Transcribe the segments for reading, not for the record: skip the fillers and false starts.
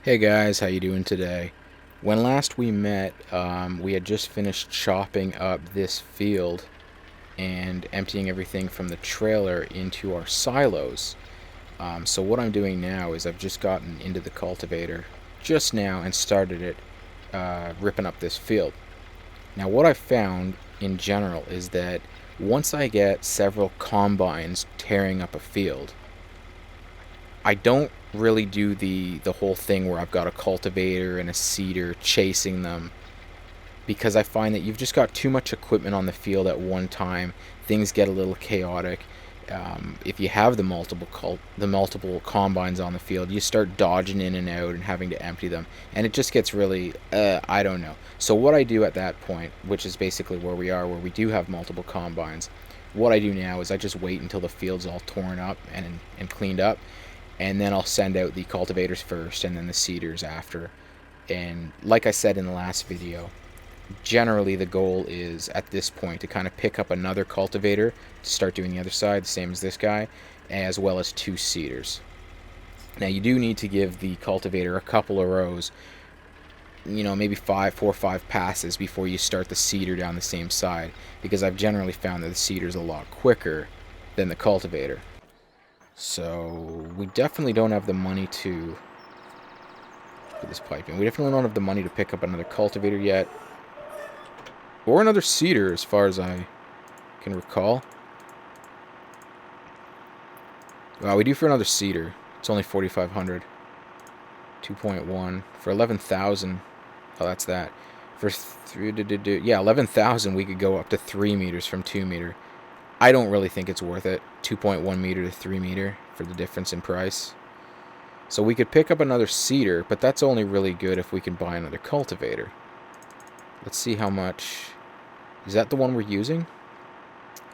Hey guys, how you doing today? When last we met, we had just finished chopping up this field and emptying everything from the trailer into our silos. So what I'm doing now is I've just gotten into the cultivator just now and started it ripping up this field. Now what I've found in general is that once I get several combines tearing up a field, I don't really do the whole thing where I've got a cultivator and a seeder chasing them, because I find that you've just got too much equipment on the field at one time. Things get a little chaotic. If you have the multiple combines on the field, you start dodging in and out and having to empty them, and it just gets really I don't know. So what I do at that point, which is basically where we are, where we do have multiple combines, what I do now is I just wait until the field's all torn up and cleaned up, and then I'll send out the cultivators first and then the seeders after. And like I said in the last video, generally the goal is at this point to kind of pick up another cultivator to start doing the other side, the same as this guy, as well as two seeders. Now you do need to give the cultivator a couple of rows, maybe 4 or 5 passes before you start the seeder down the same side, because I've generally found that the seeder's a lot quicker than the cultivator. So we definitely don't have the money to put this pipe in. We definitely don't have the money to pick up another cultivator yet, or another seeder, as far as I can recall. Well, we do for another seeder. It's only 4,500. 2.1 for 11,000. Oh, that's that. For 11,000, we could go up to 3 meters from 2 meter. I don't really think it's worth it. 2.1 meter to 3 meter for the difference in price. So we could pick up another seeder, but that's only really good if we can buy another cultivator. Let's see how much. Is that the one we're using?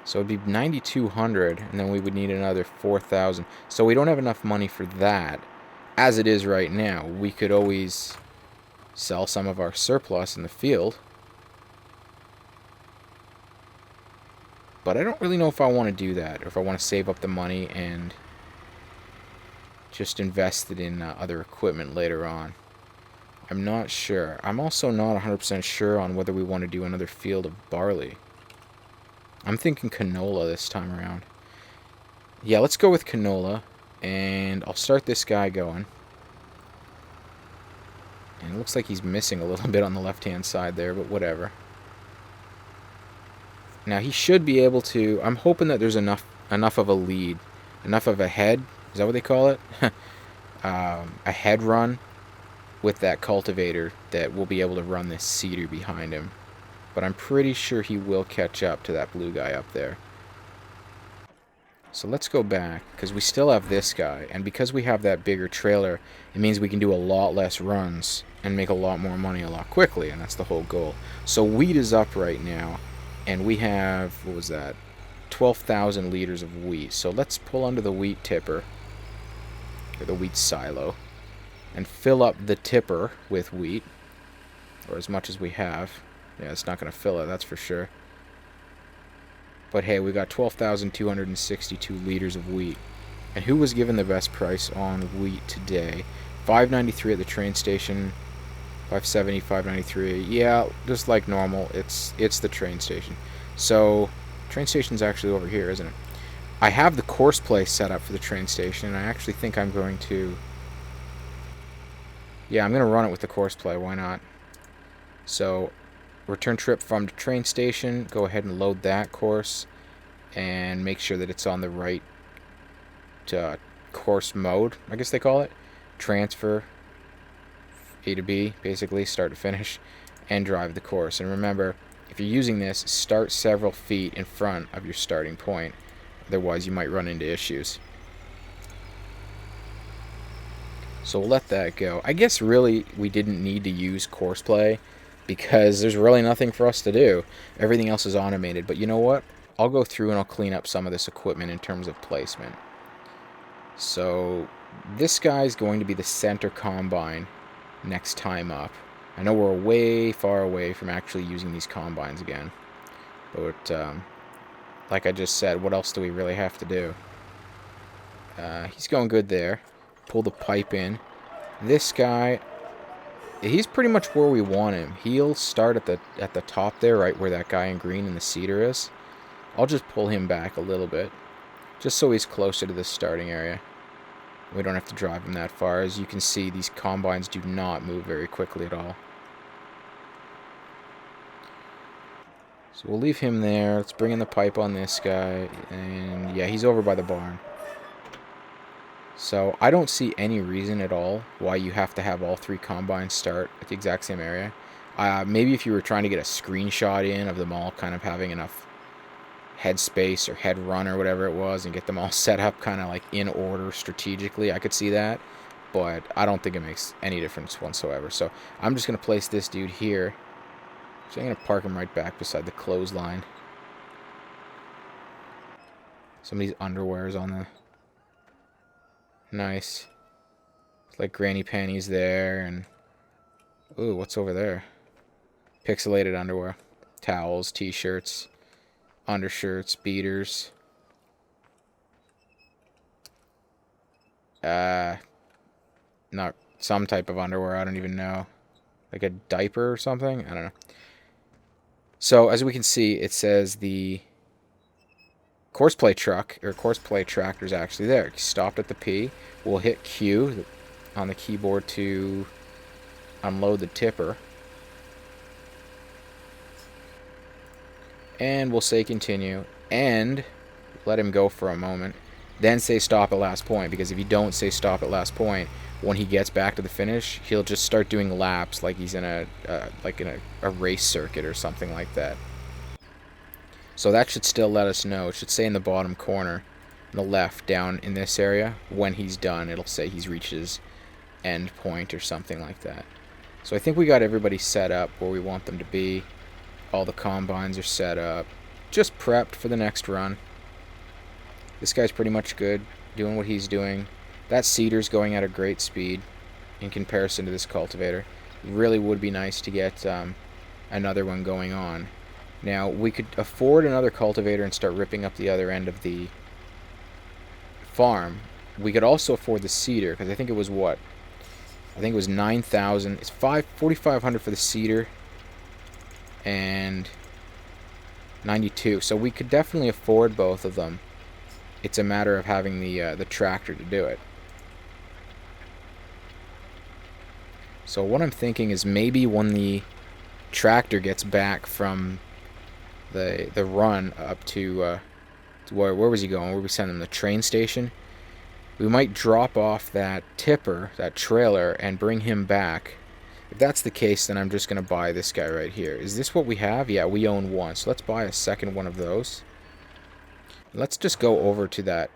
So it'd be 9,200, and then we would need another 4,000. So we don't have enough money for that. As it is right now, we could always sell some of our surplus in the field. But I don't really know if I want to do that, or if I want to save up the money and just invest it in other equipment later on. I'm not sure. I'm also not 100% sure on whether we want to do another field of barley. I'm thinking canola this time around. Yeah, let's go with canola, and I'll start this guy going. And it looks like he's missing a little bit on the left-hand side there, but whatever. Now he should be able to. I'm hoping that there's enough of a lead, enough of a head. Is that what they call it? A head run with that cultivator that we'll be able to run this seeder behind him. But I'm pretty sure he will catch up to that blue guy up there. So let's go back, because we still have this guy, and because we have that bigger trailer, it means we can do a lot less runs and make a lot more money a lot quickly, and that's the whole goal. So wheat is up right now, and we have, what was that, 12,000 liters of wheat. So let's pull under the wheat tipper, or the wheat silo, and fill up the tipper with wheat, or as much as we have. Yeah, it's not going to fill it, that's for sure. But hey, we got 12,262 liters of wheat. And who was given the best price on wheat today? $5.93 at the train station. $5.70, $5.93. Yeah, just like normal, it's the train station. So, train station's actually over here, isn't it? I have the Courseplay set up for the train station, and I actually think I'm going to. Yeah, I'm going to run it with the Courseplay. Why not? So, return trip from the train station. Go ahead and load that course and make sure that it's on the right course mode, I guess they call it. Transfer A to B, basically, start to finish, and drive the course. And remember, if you're using this, start several feet in front of your starting point. Otherwise, you might run into issues. So we'll let that go. I guess really we didn't need to use Courseplay, because there's really nothing for us to do. Everything else is automated. But you know what? I'll go through and I'll clean up some of this equipment in terms of placement. So this guy's going to be the center combine next time up. I know we're way far away from actually using these combines again. But like I just said, what else do we really have to do? He's going good there. Pull the pipe in. This guy, he's pretty much where we want him. He'll start at the top there, right where that guy in green in the cedar is. I'll just pull him back a little bit, just so he's closer to the starting area. We don't have to drive him that far. As you can see, these combines do not move very quickly at all. So we'll leave him there. Let's bring in the pipe on this guy. And yeah, he's over by the barn. So I don't see any reason at all why you have to have all 3 combines start at the exact same area. Maybe if you were trying to get a screenshot in of them all kind of having enough head space or head run or whatever it was and get them all set up kind of like in order strategically, I could see that. But I don't think it makes any difference whatsoever. So I'm just going to place this dude here. So I'm going to park him right back beside the clothesline. Somebody's underwear is on the... Nice. It's like granny panties there, and... Ooh, what's over there? Pixelated underwear. Towels, t-shirts, undershirts, beaters. Not some type of underwear, I don't even know. Like a diaper or something? I don't know. So, as we can see, it says the Courseplay truck, or Courseplay tractor is actually there. Stopped at the P. We'll hit Q on the keyboard to unload the tipper. And we'll say continue. And let him go for a moment. Then say stop at last point, because if you don't say stop at last point, when he gets back to the finish, he'll just start doing laps like he's in a race circuit or something like that. So that should still let us know. It should say in the bottom corner, on the left, down in this area, when he's done, it'll say he's reached his end point or something like that. So I think we got everybody set up where we want them to be. All the combines are set up. Just prepped for the next run. This guy's pretty much good, doing what he's doing. That seeder's going at a great speed in comparison to this cultivator. It really would be nice to get another one going on. Now, we could afford another cultivator and start ripping up the other end of the farm. We could also afford the seeder, because I think it was what? I think it was 9,000. It's 4,500 for the seeder and 92. So we could definitely afford both of them. It's a matter of having the tractor to do it. So what I'm thinking is maybe when the tractor gets back from the run up to where was he going? Where we send him? The train station. We might drop off that tipper, that trailer, and bring him back. If that's the case, then I'm just going to buy this guy right here. Is this what we have? Yeah, we own one. So let's buy a second one of those. Let's just go over to that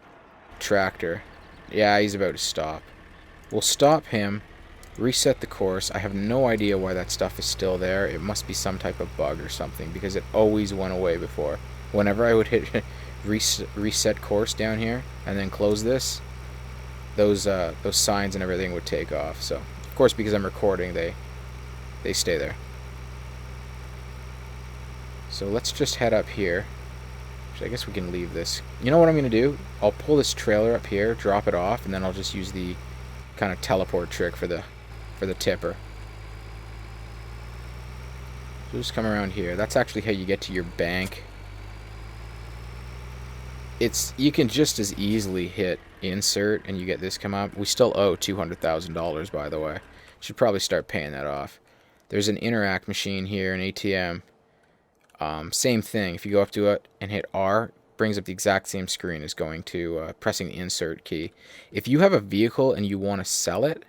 tractor. Yeah, he's about to stop. We'll stop him, reset the course. I have no idea why that stuff is still there. It must be some type of bug or something, because it always went away before. Whenever I would hit reset course down here and then close this, those signs and everything would take off. So, of course, because I'm recording, they stay there. So let's just head up here. I guess we can leave this. You know what I'm going to do? I'll pull this trailer up here, drop it off, and then I'll just use the kind of teleport trick for the tipper. So just come around here. That's actually how you get to your bank. You can just as easily hit insert and you get this come up. We still owe $200,000, by the way. Should probably start paying that off. There's an interact machine here, an ATM. Same thing. If you go up to it and hit R, brings up the exact same screen as going to pressing the insert key. If you have a vehicle and you want to sell it,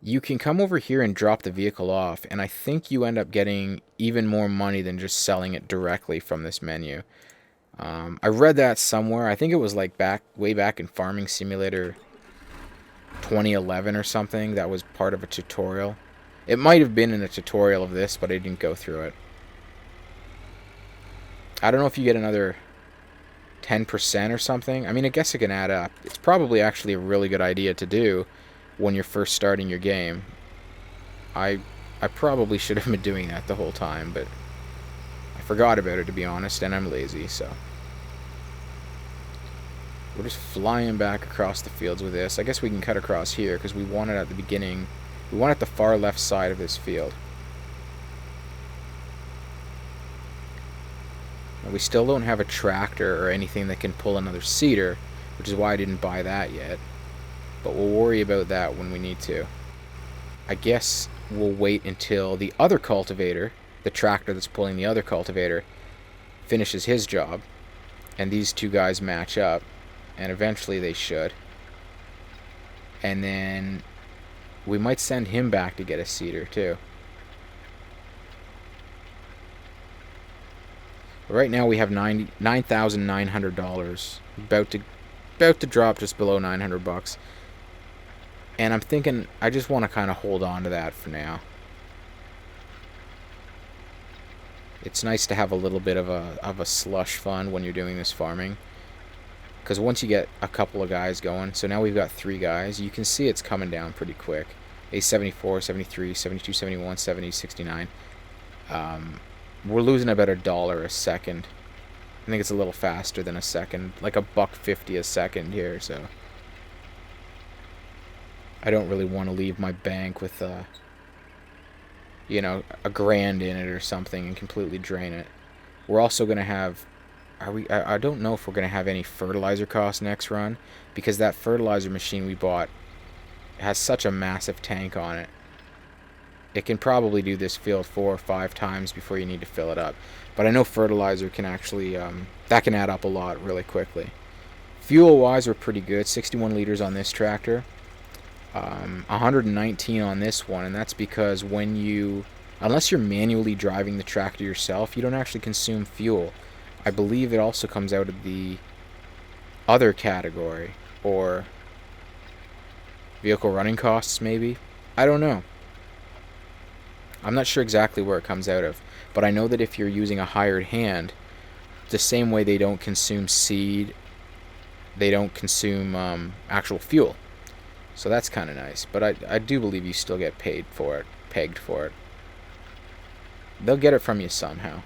you can come over here and drop the vehicle off, and I think you end up getting even more money than just selling it directly from this menu. I read that somewhere. I think it was like way back in Farming Simulator 2011 or something. That was part of a tutorial. It might have been in a tutorial of this, but I didn't go through it. I don't know if you get another 10% or something. I mean, I guess it can add up. It's probably actually a really good idea to do when you're first starting your game. I probably should have been doing that the whole time, but I forgot about it, to be honest, and I'm lazy, so. We're just flying back across the fields with this. I guess we can cut across here because we want it at the beginning. We want it at the far left side of this field. Now, we still don't have a tractor or anything that can pull another seeder, which is why I didn't buy that yet. But we'll worry about that when we need to. I guess we'll wait until the other cultivator, the tractor that's pulling the other cultivator, finishes his job, and these two guys match up, and eventually they should. And then we might send him back to get a seeder too. Right now we have $9,900, about to drop just below $900. And I'm thinking I just want to kind of hold on to that for now. It's nice to have a little bit of a slush fund when you're doing this farming, because once you get a couple of guys going, so now we've got 3 guys, you can see it's coming down pretty quick. A 74, 73, 72, 71, 70, 69. We're losing about $1 a second. I think it's a little faster than a second, like $1.50 a second here. So I don't really want to leave my bank with you know, $1,000 in it or something and completely drain it. We're also going to have, I don't know if we're going to have any fertilizer costs next run, because that fertilizer machine we bought has such a massive tank on it. It can probably do this field 4 or 5 times before you need to fill it up. But I know fertilizer can actually, that can add up a lot really quickly. Fuel-wise, we're pretty good. 61 liters on this tractor. 119 on this one, and that's because when you, unless you're manually driving the tractor yourself, you don't actually consume fuel. I believe it also comes out of the other category, or vehicle running costs maybe. I don't know. I'm not sure exactly where it comes out of, but I know that if you're using a hired hand, the same way they don't consume seed, they don't consume actual fuel. So that's kind of nice, but I do believe you still get paid for it, pegged for it. They'll get it from you somehow.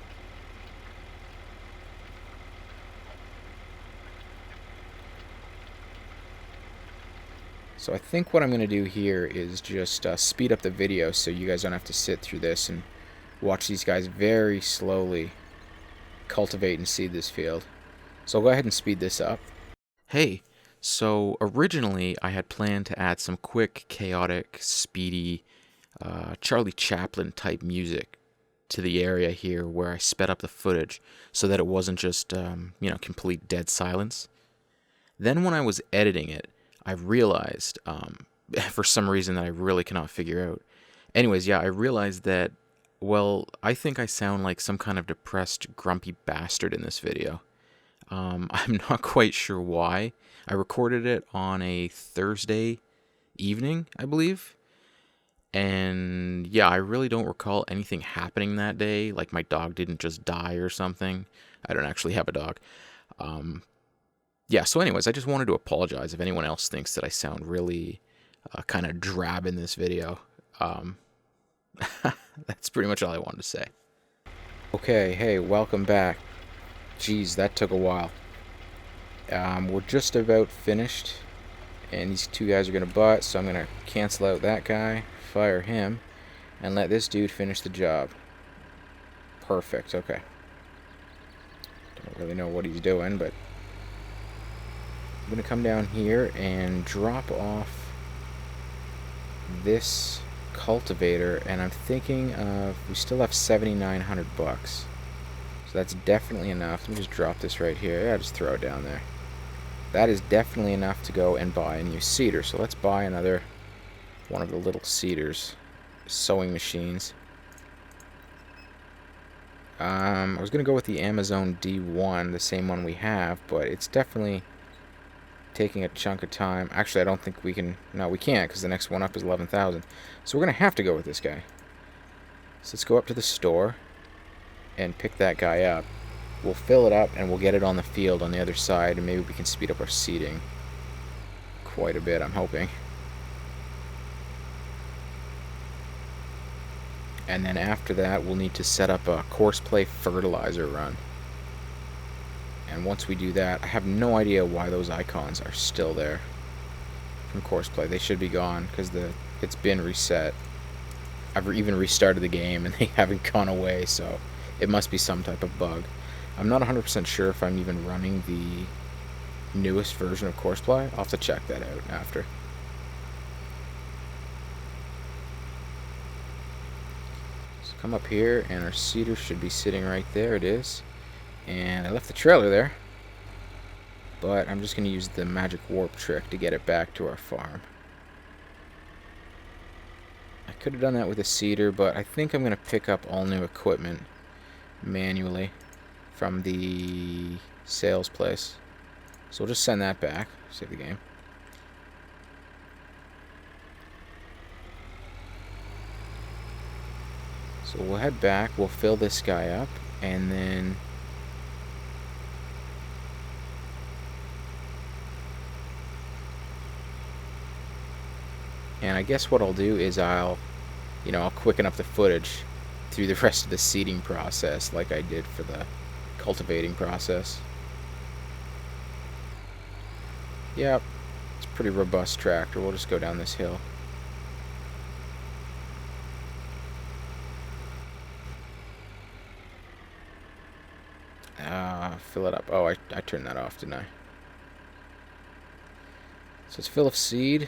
So I think what I'm going to do here is just speed up the video so you guys don't have to sit through this and watch these guys very slowly cultivate and seed this field. So I'll go ahead and speed this up. Hey, so originally I had planned to add some quick, chaotic, speedy, Charlie Chaplin type music to the area here where I sped up the footage so that it wasn't just, you know, complete dead silence. Then when I was editing it, I realized, for some reason that I really cannot figure out. Anyways, yeah, I realized that, well, I think I sound like some kind of depressed, grumpy bastard in this video. I'm not quite sure why. I recorded it on a Thursday evening, I believe. And yeah, I really don't recall anything happening that day. Like my dog didn't just die or something. I don't actually have a dog. Yeah, so anyways, I just wanted to apologize if anyone else thinks that I sound really kind of drab in this video. That's pretty much all I wanted to say. Okay, hey, welcome back. Jeez, that took a while. We're just about finished, and these 2 guys are going to butt, so I'm going to cancel out that guy, fire him, and let this dude finish the job. Perfect, okay. Don't really know what he's doing, but I'm going to come down here and drop off this cultivator, and I'm thinking of, we still have $7,900 bucks. So that's definitely enough. Let me just drop this right here. Yeah, just throw it down there. That is definitely enough to go and buy a new seeder. So let's buy another one of the little seeders, sewing machines. I was going to go with the Amazon D1, the same one we have, but it's definitely taking a chunk of time. Actually, I don't think we can. No, we can't, because the next one up is 11,000. So we're going to have to go with this guy. So let's go up to the store and pick that guy up. We'll fill it up and we'll get it on the field on the other side, and maybe we can speed up our seeding quite a bit, I'm hoping. And then after that, we'll need to set up a Courseplay Fertilizer run. And once we do that, I have no idea why those icons are still there from Courseplay. They should be gone because it's been reset. I've even restarted the game and they haven't gone away, so it must be some type of bug. I'm not 100% sure if I'm even running the newest version of Courseplay. I'll have to check that out after. So come up here and our seeder should be sitting right there. It is. And I left the trailer there, but I'm just going to use the magic warp trick to get it back to our farm. I could have done that with a seeder, but I think I'm going to pick up all new equipment manually from the sales place. So we'll just send that back. Save the game. So we'll head back, we'll fill this guy up, and then I guess what I'll do is I'll quicken up the footage through the rest of the seeding process like I did for the cultivating process. Yep, it's a pretty robust tractor. We'll just go down this hill. Fill it up. Oh, I turned that off, didn't I? So it's full of seed.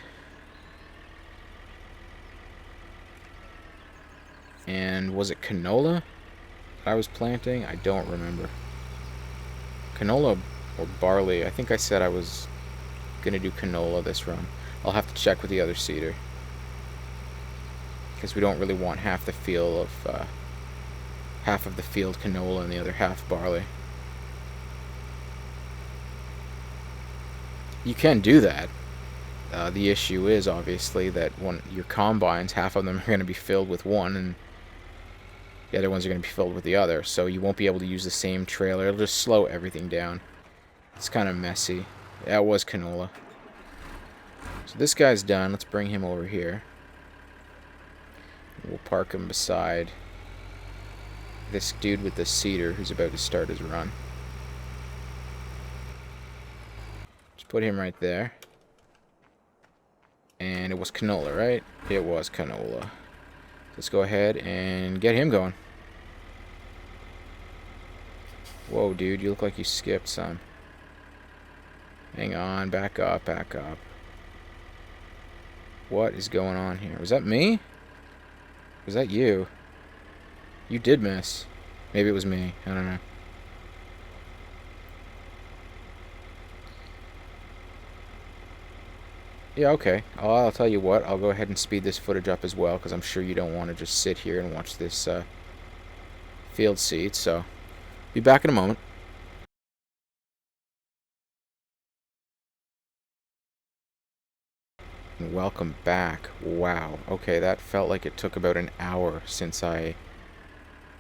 And was it canola I was planting? I don't remember. Canola or barley. I think I said I was going to do canola this run. I'll have to check with the other seeder, because we don't really want half the field canola and the other half barley. You can do that. The issue is obviously that when your combines, half of them are going to be filled with one and the other ones are going to be filled with the other, so you won't be able to use the same trailer. It'll just slow everything down. It's kind of messy. That was canola. So this guy's done. Let's bring him over here. We'll park him beside this dude with the seeder who's about to start his run. Just put him right there. And it was canola, right? It was canola. Let's go ahead and get him going. Whoa, dude, you look like you skipped some. Hang on, back up, back up. What is going on here? Was that me? Was that you? You did miss. Maybe it was me. I don't know. Yeah, okay. I'll tell you what. I'll go ahead and speed this footage up as well, because I'm sure you don't want to just sit here and watch this field seed. So, be back in a moment. Welcome back. Wow. Okay, that felt like it took about an hour since I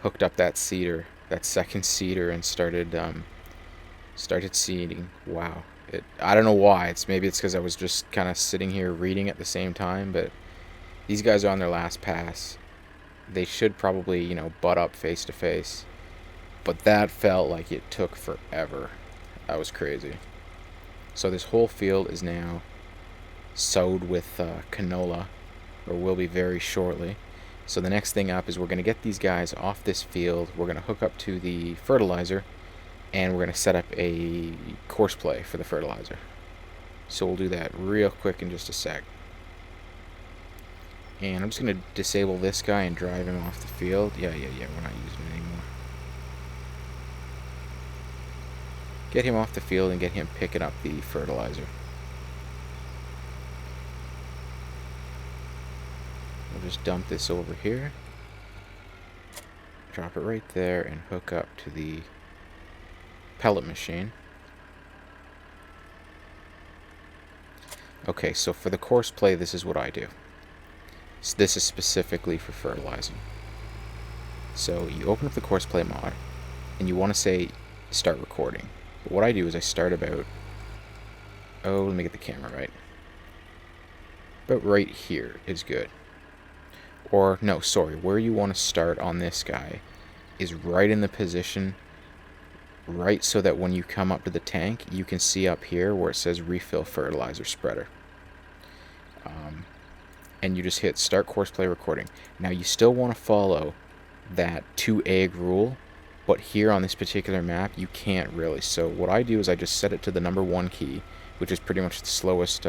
hooked up that seeder, that second seeder, and started seeding. Wow. I don't know why. Maybe it's because I was just kind of sitting here reading at the same time, but these guys are on their last pass. They should probably, butt up face to face. But that felt like it took forever. That was crazy. So this whole field is now sowed with canola, or will be very shortly. So the next thing up is we're going to get these guys off this field. We're going to hook up to the fertilizer, and we're going to set up a Courseplay for the fertilizer. So we'll do that real quick in just a sec. And I'm just going to disable this guy and drive him off the field. Yeah, we're not using it anymore. Get him off the field and get him picking up the fertilizer. We'll just dump this over here. Drop it right there and hook up to the pellet machine. Okay, so for the Courseplay, this is what I do. So this is specifically for fertilizing. So you open up the Courseplay mod, and you want to say start recording. But what I do is I start about, let me get the camera right. About right here is good. Or, no, sorry, where you want to start on this guy is right in the position right so that when you come up to the tank, you can see up here where it says refill fertilizer spreader. And you just hit start Courseplay recording. Now you still want to follow that 2 egg rule, but here on this particular map you can't really. So what I do is I just set it to the number 1 key, which is pretty much the slowest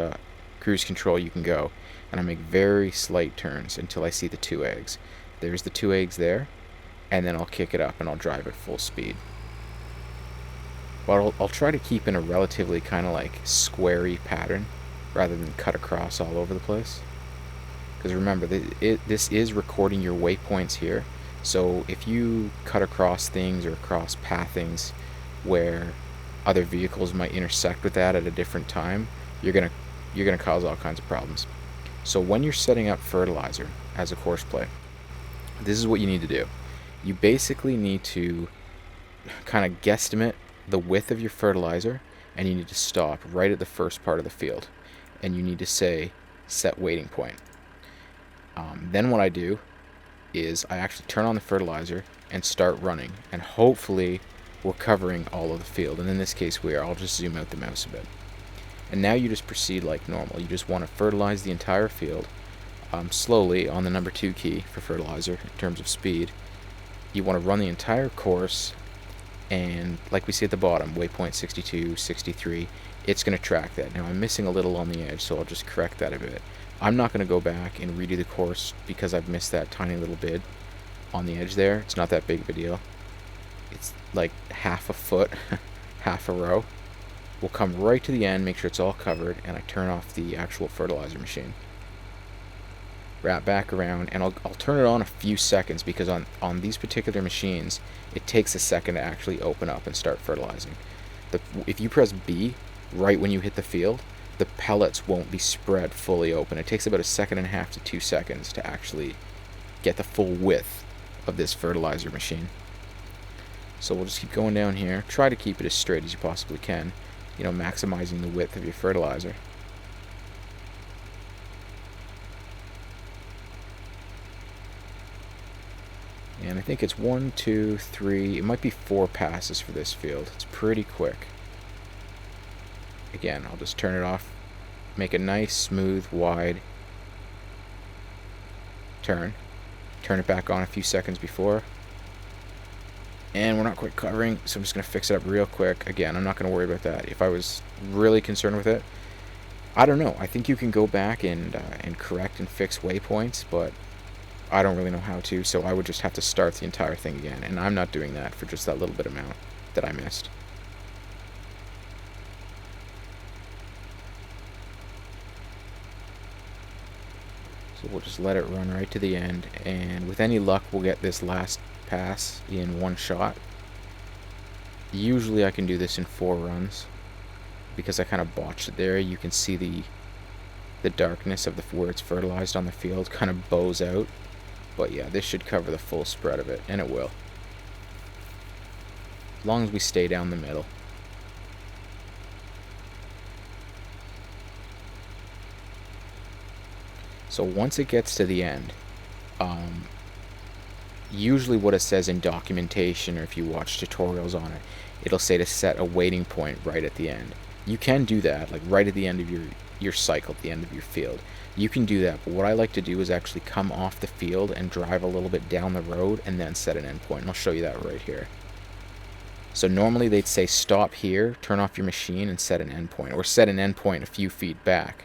cruise control you can go, and I make very slight turns until I see the 2 eggs. There's the 2 eggs there, and then I'll kick it up and I'll drive at full speed. But I'll try to keep in a relatively kind of like squarey pattern rather than cut across all over the place. Because remember, this is recording your waypoints here, so if you cut across things or across pathings where other vehicles might intersect with that at a different time, you're gonna cause all kinds of problems. So when you're setting up fertilizer as a Courseplay, this is what you need to do. You basically need to kind of guesstimate the width of your fertilizer, and you need to stop right at the first part of the field, and you need to say set waiting point. Then what I do is I actually turn on the fertilizer and start running, and hopefully we're covering all of the field, and in this case we are. I'll just zoom out the mouse a bit. And now you just proceed like normal. You just want to fertilize the entire field slowly on the number 2 key for fertilizer in terms of speed. You want to run the entire course, and like we see at the bottom, waypoint 62, 63, it's going to track that. Now I'm missing a little on the edge, so I'll just correct that a bit. I'm not going to go back and redo the course because I've missed that tiny little bit on the edge there. It's not that big of a deal. It's like half a foot, half a row. We'll come right to the end, make sure it's all covered, and I turn off the actual fertilizer machine. Wrap back around, and I'll turn it on a few seconds because on these particular machines, it takes a second to actually open up and start fertilizing. If you press B right when you hit the field, the pellets won't be spread fully open. It takes about 1.5 to 2 seconds to actually get the full width of this fertilizer machine. So we'll just keep going down here. Try to keep it as straight as you possibly can, you know, maximizing the width of your fertilizer. And I think it's 1, 2, 3, it might be 4 passes for this field. It's pretty quick. Again, I'll just turn it off, make a nice, smooth, wide turn. Turn it back on a few seconds before. And we're not quite covering, so I'm just going to fix it up real quick. Again, I'm not going to worry about that. If I was really concerned with it, I don't know. I think you can go back and correct and fix waypoints, but I don't really know how to, so I would just have to start the entire thing again. And I'm not doing that for just that little bit amount that I missed. So we'll just let it run right to the end, and with any luck we'll get this last pass in 1 shot. Usually I can do this in 4 runs because I kind of botched it there. You can see the darkness of where it's fertilized on the field kind of bows out, but yeah, this should cover the full spread of it, and it will, as long as we stay down the middle. So once it gets to the end, usually what it says in documentation, or if you watch tutorials on it, it'll say to set a waiting point right at the end. You can do that, like right at the end of your cycle, at the end of your field. You can do that, but what I like to do is actually come off the field and drive a little bit down the road and then set an endpoint. And I'll show you that right here. So normally they'd say stop here, turn off your machine, and set an endpoint, or set an endpoint a few feet back.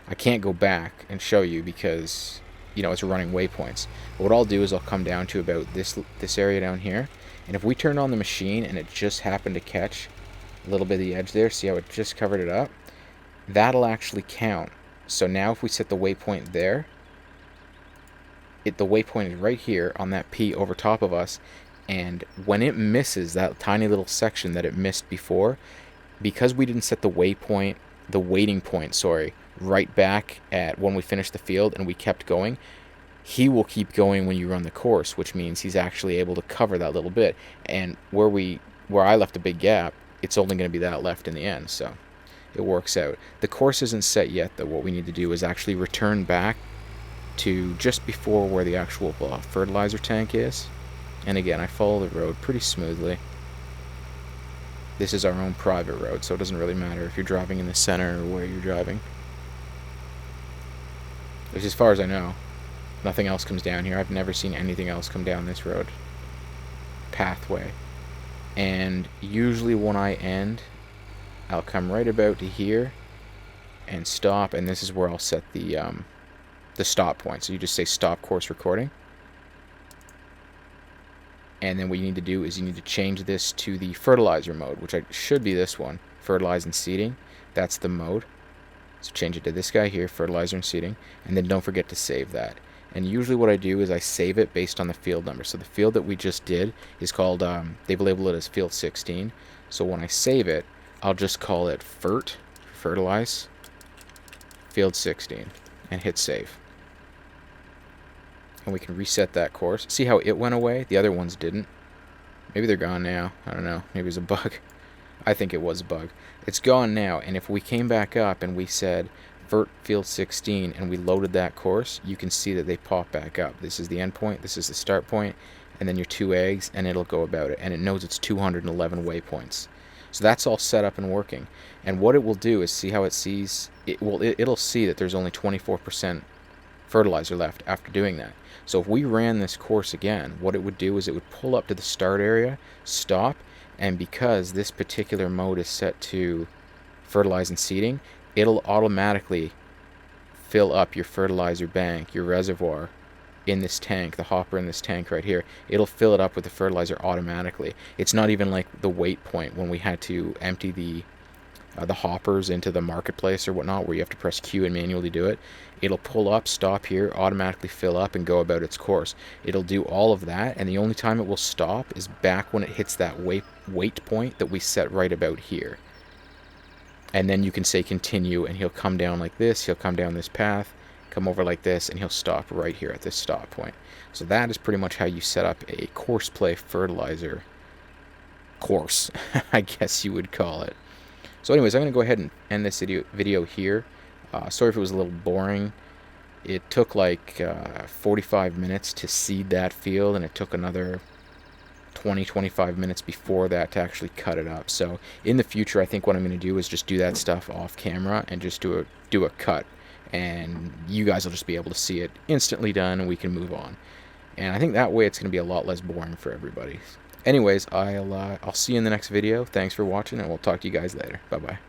I can't go back and show you because, you know, it's running waypoints. But what I'll do is I'll come down to about this area down here, and if we turn on the machine and it just happened to catch a little bit of the edge there, see how it just covered it up? That'll actually count. So now if we set the waypoint there, the waypoint is right here on that P over top of us, and when it misses that tiny little section that it missed before, because we didn't set the waypoint, the waiting point, sorry, right back at when we finished the field and we kept going, he will keep going when you run the course, which means he's actually able to cover that little bit. And where I left a big gap, it's only going to be that left in the end, so it works out. The course isn't set yet, though. What we need to do is actually return back to just before where the actual fertilizer tank is. And again, I follow the road pretty smoothly. This is our own private road, so it doesn't really matter if you're driving in the center or where you're driving. Which, as far as I know, nothing else comes down here. I've never seen anything else come down this road pathway. And usually when I end, I'll come right about to here and stop, and this is where I'll set the stop point. So you just say stop course recording. And then what you need to do is you need to change this to the fertilizer mode, which should be this one, fertilize and seeding. That's the mode. So change it to this guy here, fertilizer and seeding, and then don't forget to save that. And usually what I do is I save it based on the field number. So the field that we just did is called, they've labeled it as field 16. So when I save it, I'll just call it fertilize, field 16, and hit save. And we can reset that course. See how it went away? The other ones didn't. Maybe they're gone now. I don't know. Maybe it was a bug. I think it was a bug. It's gone now, and if we came back up and we said vert field 16 and we loaded that course, you can see that they pop back up. This is the end point, this is the start point, and then your 2 eggs, and it'll go about it. And it knows it's 211 waypoints. So that's all set up and working. And what it will do is, see how it sees, it'll see that there's only 24% fertilizer left after doing that. So if we ran this course again, what it would do is it would pull up to the start area, stop, and because this particular mode is set to fertilize and seeding, it'll automatically fill up your fertilizer bank, your reservoir in this tank, the hopper in this tank right here. It'll fill it up with the fertilizer automatically. It's not even like the wait point when we had to empty the hoppers into the marketplace or whatnot, where you have to press Q and manually do it. It'll pull up, stop here, automatically fill up, and go about its course. It'll do all of that, and the only time it will stop is back when it hits that wait point that we set right about here. And then you can say continue, and he'll come down like this, he'll come down this path, come over like this, and he'll stop right here at this stop point. So that is pretty much how you set up a Courseplay Fertilizer course, I guess you would call it. So anyways, I'm going to go ahead and end this video here. Sorry if it was a little boring. It took like 45 minutes to seed that field, and it took another 20-25 minutes before that to actually cut it up. So in the future, I think what I'm going to do is just do that stuff off camera and just do a cut, and you guys will just be able to see it instantly done, and we can move on. And I think that way it's going to be a lot less boring for everybody. Anyways, I'll see you in the next video. Thanks for watching, and we'll talk to you guys later. Bye-bye.